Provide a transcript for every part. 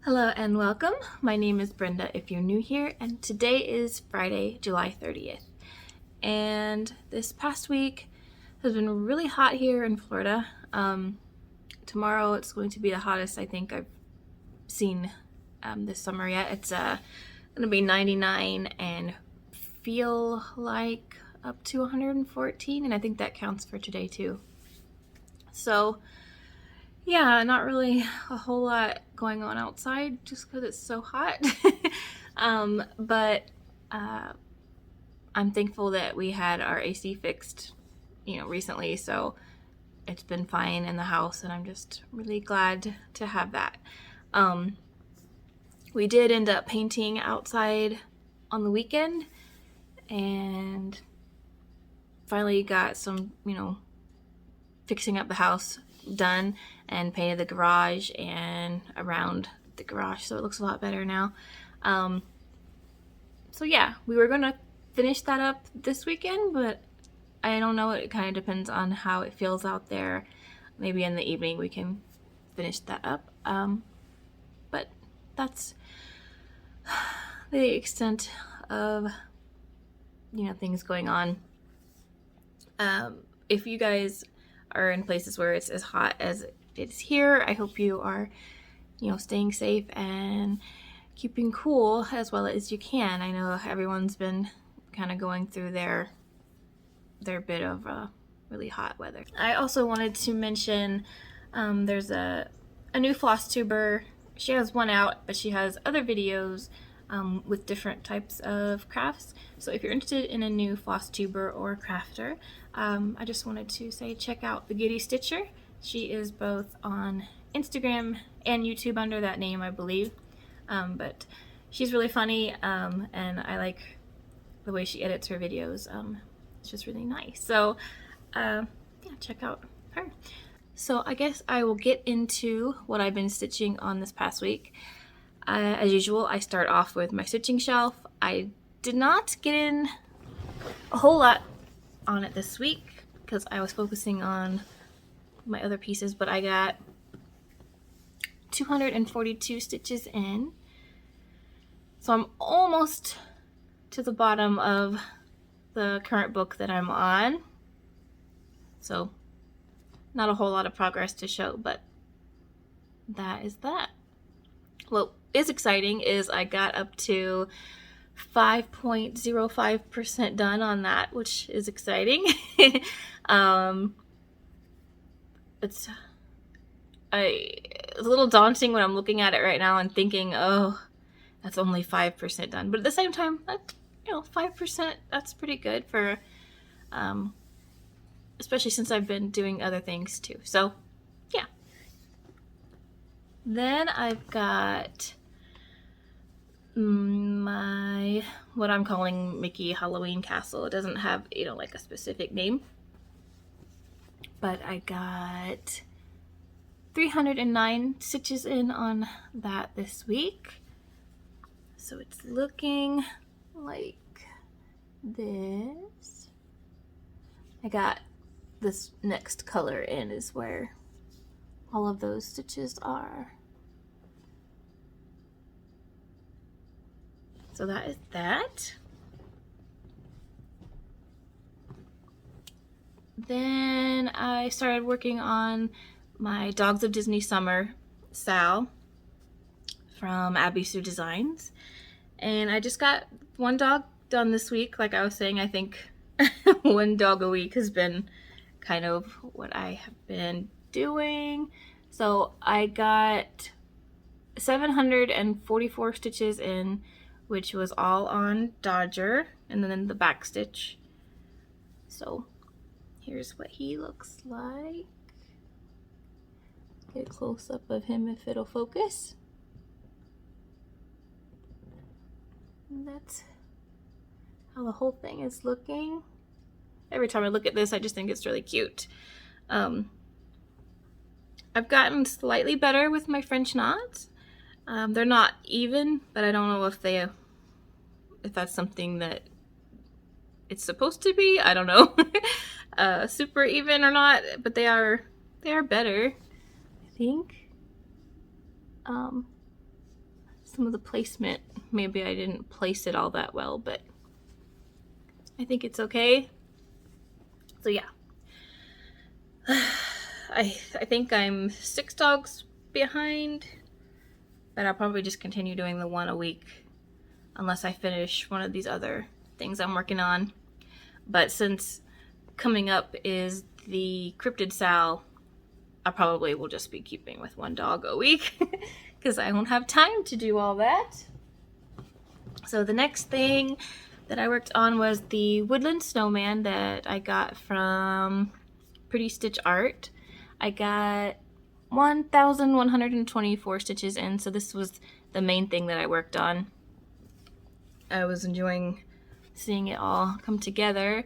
Hello and welcome. My name is Brenda if you're new here, and today is Friday, July 30th. And this past week has been really hot here in Florida. Tomorrow it's going to be the hottest I think I've seen this summer yet. It's going to be 99 and feel like up to 114, and I think that counts for today too. So yeah, not really a whole lot going on outside just because it's so hot. But I'm thankful that we had our AC fixed, recently, so it's been fine in the house, and I'm just really glad to have that. We did end up painting outside on the weekend and finally got some, fixing up the house done and painted the garage and around the garage, so it looks a lot better now. So yeah, we were gonna finish that up this weekend, but I don't know, it kind of depends on how it feels out there. Maybe in the evening we can finish that up, but that's the extent of things going on. If you guys are in places where it's as hot as it is here, I hope you are, staying safe and keeping cool as well as you can. I know everyone's been kind of going through their bit of really hot weather. I also wanted to mention there's a new FlossTuber. She has one out, but she has other videos with different types of crafts. So if you're interested in a new FlossTuber or crafter, I just wanted to say check out the Giddy Stitcher. She is both on Instagram and YouTube under that name, I believe. But she's really funny, and I like the way she edits her videos. It's just really nice. So yeah, check out her. So I guess I will get into what I've been stitching on this past week. As usual, I start off with my stitching shelf. I did not get in a whole lot on it this week because I was focusing on my other pieces, but I got 242 stitches in. So I'm almost to the bottom of the current book that I'm on. So not a whole lot of progress to show, but that is that. What is exciting is I got up to 5.05% done on that, which is exciting. It's a little daunting when I'm looking at it right now and thinking, oh, that's only 5% done. But at the same time, that 5%, that's pretty good for, especially since I've been doing other things too. So yeah. Then I've got my, what I'm calling Mickey Halloween Castle. It doesn't have, like a specific name. But I got 309 stitches in on that this week. So it's looking like this. I got this next color in is where all of those stitches are. So that is that. Then I started working on my Dogs of Disney Summer Sal from Abby Sue Designs. And I just got one dog done this week. Like I was saying, I think one dog a week has been kind of what I have been doing. So I got 744 stitches in, which was all on Dodger, and then the back stitch. So here's what he looks like. Get a close up of him if it'll focus. And that's how the whole thing is looking. Every time I look at this, I just think it's really cute. I've gotten slightly better with my French knots. They're not even, but I don't know if that's something that it's supposed to be. I don't know. Super even or not, but they are better, I think. some of the placement. Maybe I didn't place it all that well, but I think it's okay. So yeah. I think I'm 6 dogs behind, but I'll probably just continue doing the one a week unless I finish one of these other things I'm working on. But since coming up is the Cryptid Sal, I probably will just be keeping with 1 dog a week because I won't have time to do all that. So the next thing that I worked on was the woodland snowman that I got from Pretty Stitch Art. I got 1,124 stitches in, so this was the main thing that I worked on. I was enjoying seeing it all come together.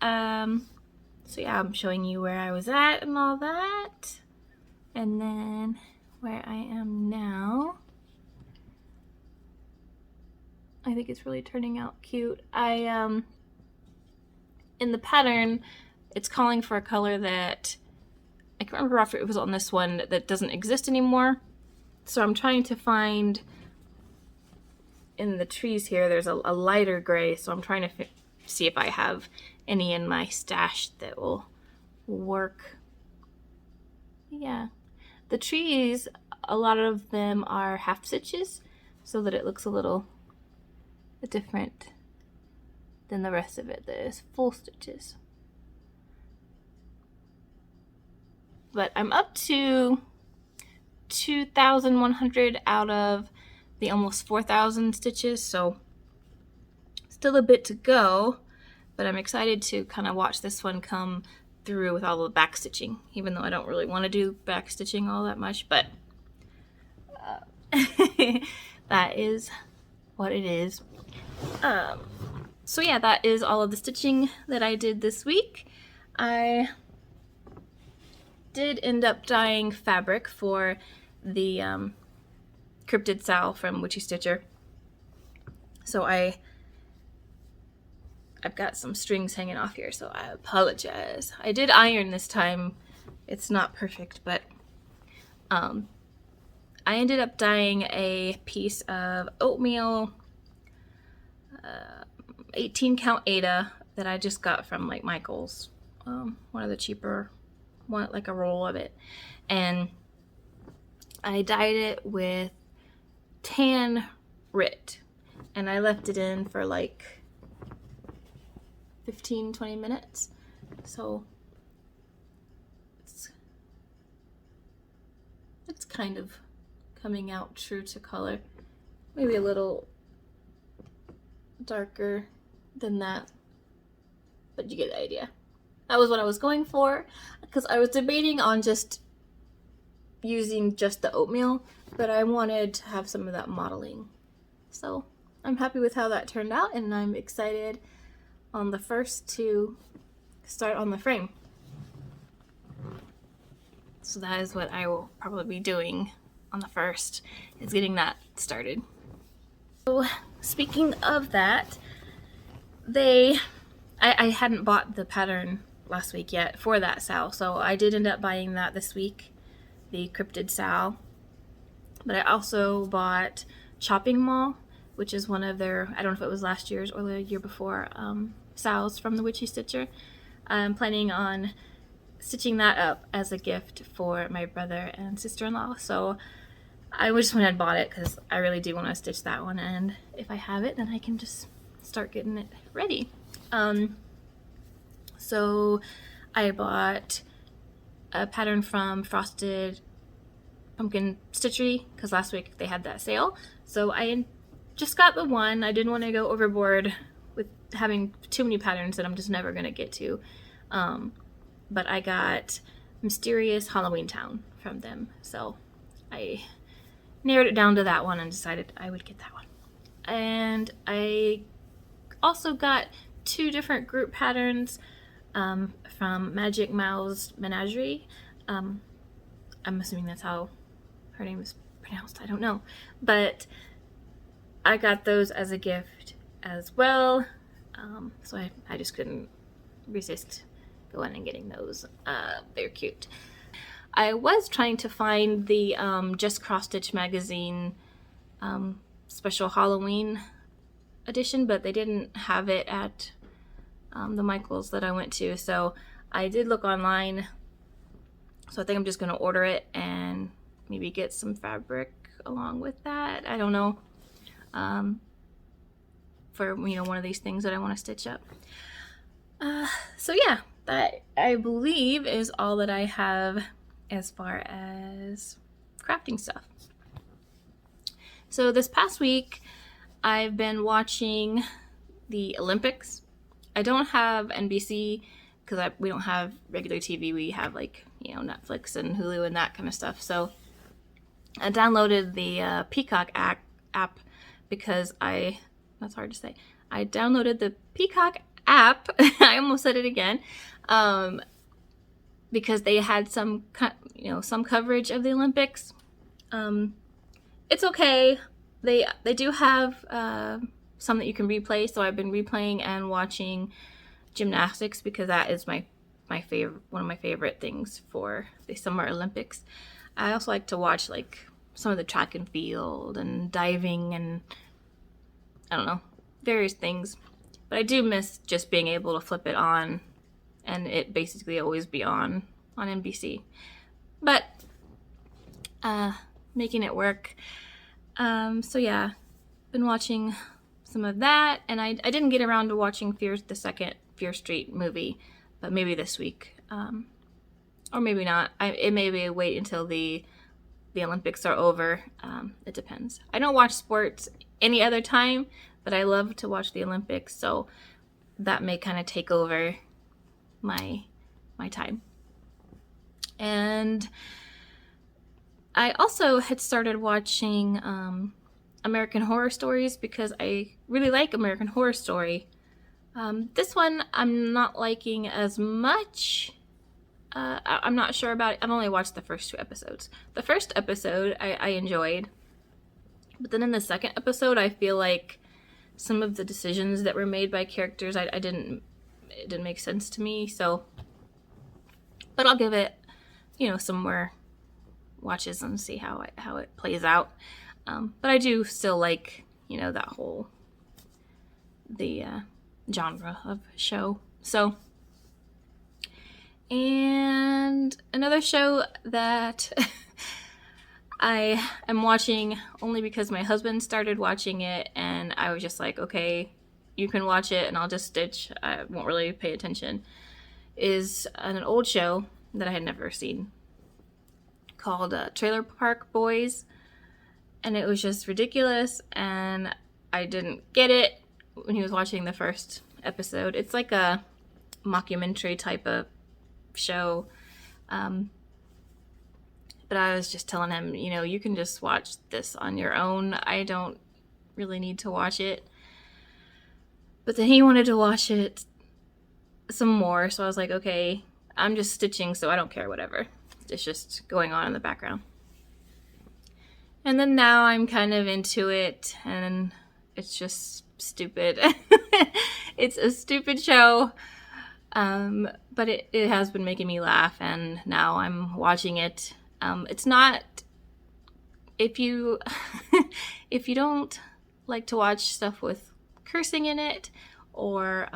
So yeah, I'm showing you where I was at and all that. And then where I am now. I think it's really turning out cute. In the pattern, it's calling for a color that, I can't remember if it was on this one, that doesn't exist anymore. So I'm trying to find, in the trees here, there's a lighter gray, so I'm trying to see if I have any in my stash that will work. Yeah. The trees, a lot of them are half stitches, so that it looks a little different than the rest of it that is full stitches. But I'm up to 2,100 out of the almost 4,000 stitches, so still a bit to go, but I'm excited to kind of watch this one come through with all the back stitching, even though I don't really want to do back stitching all that much, but that is what it is. So yeah, that is all of the stitching that I did this week. I did end up dyeing fabric for the Cryptid Sal from Witchy Stitcher. So I've got some strings hanging off here, so I apologize. I did iron this time. It's not perfect, but I ended up dyeing a piece of oatmeal 18 count Aida that I just got from like Michael's, one of the cheaper one, like a roll of it, and I dyed it with tan Rit, and I left it in for like 15-20 minutes, so it's kind of coming out true to color, maybe a little darker than that, but you get the idea. That was what I was going for, because I was debating on just using just the oatmeal, but I wanted to have some of that modeling. So I'm happy with how that turned out, and I'm excited on the 1st to start on the frame. So that is what I will probably be doing on the 1st, is getting that started. So speaking of that, I hadn't bought the pattern last week yet for that Sal, so I did end up buying that this week, the Cryptid Sal. But I also bought Chopping Mall, which is one of their, I don't know if it was last year's or the year before, Sals from the Witchy Stitcher. I'm planning on stitching that up as a gift for my brother and sister-in-law, so I just went and bought it because I really do want to stitch that one, and if I have it, then I can just start getting it ready. So I bought a pattern from Frosted Pumpkin Stitchery because last week they had that sale, so I just got the one. I didn't want to go overboard with having too many patterns that I'm just never going to get to, but I got Mysterious Halloween Town from them, so I narrowed it down to that one and decided I would get that one. And I also got 2 different group patterns from Magic Mouth's Menagerie. I'm assuming that's how her name is pronounced, I don't know, but I got those as a gift as well, so I just couldn't resist going and getting those. They're cute. I was trying to find the Just Cross Stitch magazine special Halloween edition, but they didn't have it at the Michaels that I went to. So I did look online. So I think I'm just going to order it and maybe get some fabric along with that. I don't know. For, you know, one of these things that I want to stitch up. So yeah, that I believe is all that I have as far as crafting stuff. So this past week, I've been watching the Olympics. I don't have NBC because we don't have regular TV. We have, like, you know, Netflix and Hulu and that kind of stuff. So I downloaded the Peacock app because that's hard to say. I downloaded the Peacock app. I almost said it again. Because they had some coverage of the Olympics. It's okay. They do have some that you can replay. So I've been replaying and watching gymnastics because that is my favorite, one of my favorite things for the Summer Olympics. I also like to watch, like, some of the track and field and diving and I don't know, various things. But I do miss just being able to flip it on and it basically always be on NBC. But making it work. So yeah, been watching some of that, and I didn't get around to watching the second Fear Street movie, but maybe this week, or maybe not. It may be wait until the Olympics are over. It depends. I don't watch sports any other time, but I love to watch the Olympics, so that may kind of take over my time. And I also had started watching American Horror Stories because I really like American Horror Story. This one I'm not liking as much. I'm not sure about it. I've only watched the first 2 episodes. The first episode I enjoyed, but then in the second episode I feel like some of the decisions that were made by characters it didn't make sense to me. So, but I'll give it, you know, some more watches and see how it plays out. But I do still like, you know, that whole the genre of show. So, and another show that I am watching only because my husband started watching it, and I was just like, okay, you can watch it and I'll just stitch. I won't really pay attention. Is an old show that I had never seen called Trailer Park Boys, and it was just ridiculous, and I didn't get it when he was watching the first episode. It's like a mockumentary type of show, but I was just telling him, you know, you can just watch this on your own. I don't really need to watch it. But then he wanted to watch it some more, so I was like, okay, I'm just stitching, so I don't care, whatever. It's just going on in the background. And then now I'm kind of into it, and it's just stupid. It's a stupid show, but it has been making me laugh, and now I'm watching it. It's not, if you if you don't like to watch stuff with cursing in it, or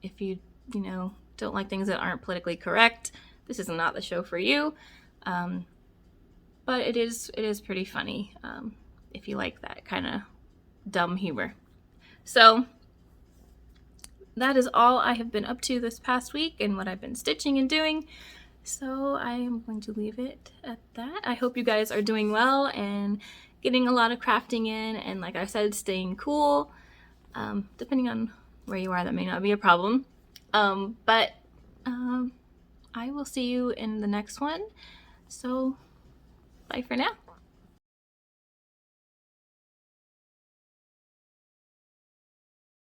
if you know, don't like things that aren't politically correct, this is not the show for you. But it is pretty funny if you like that kind of dumb humor. So that is all I have been up to this past week and what I've been stitching and doing. So I am going to leave it at that. I hope you guys are doing well and getting a lot of crafting in, and like I said, staying cool. Depending on where you are, that may not be a problem. But I will see you in the next one. So bye for now.